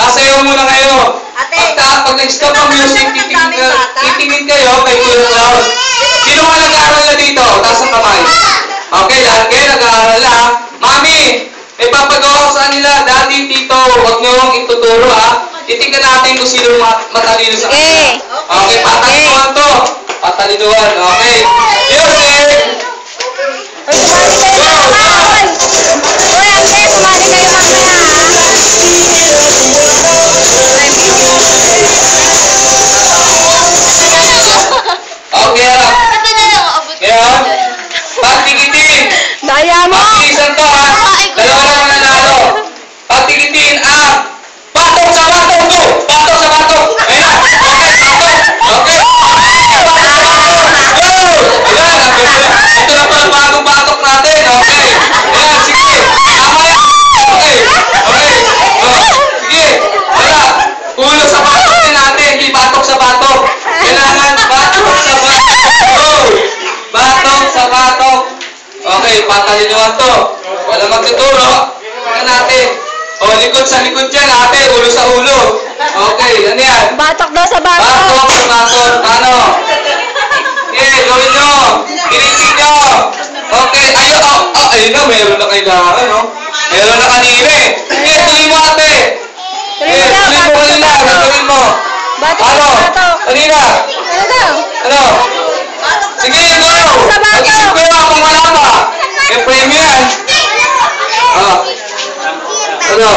Sasayaw muna kayo. Pag nag-stop ang music, titingin kayo kay Kuya Cloud. Sino nga nag-aaral na dito? Taas ang kamay. Okay, lahat kayo nag-aaral na. Mami, may papagawa ko sa kanila. Daddy, tito, huwag niyo akong ituturo ha. Titingnan natin kung sino matalino sa kanila. Okay, patalinuhan to. Patalinuhan, okay. Music! Okay, ngayon, patikitin. Daya mo! Pag-iisan to ha. Dalawa na nanalo. Patikitin ang batok sa batok to. Batok sa batok. Ayun na. Okay, batok. Okay. Go! Ayan. Ito na pala bagong batok natin. Okay. Ayan, sige. Tama yan. Okay. Okay. Sige. Wala. Ulo sa batok din natin. Hindi batok sa batok. Kailangan batok sa batok. Go! Batok sa batok. Okay, patalinuhan to. Wala magtuturo. Tingnan natin. O, likod sa likod dyan, ate. Ulo sa ulo. Okay, ano yan? Batok daw sa batok. Batok sa batok. Paano? Okay, gawin nyo. Gilitin nyo. Okay, ayun na, meron na kailangan, no? Meron na kanina eh. Okay, tuloy mo ate. Okay, tuloy mo kanina. Gagawin mo. Batok Ano? sa batok. Kanina. Ano daw? Ano? Sige, go! Mag-isip ko yung kung wala pa. May frame yan. Ano?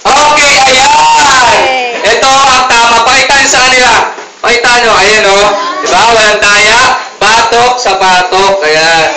Okay, ayan! Ito ang tama. Pakita nyo sa kanila. Pakita nyo. Ayan o. Diba? Walang taya. Batok sa batok. Ayan.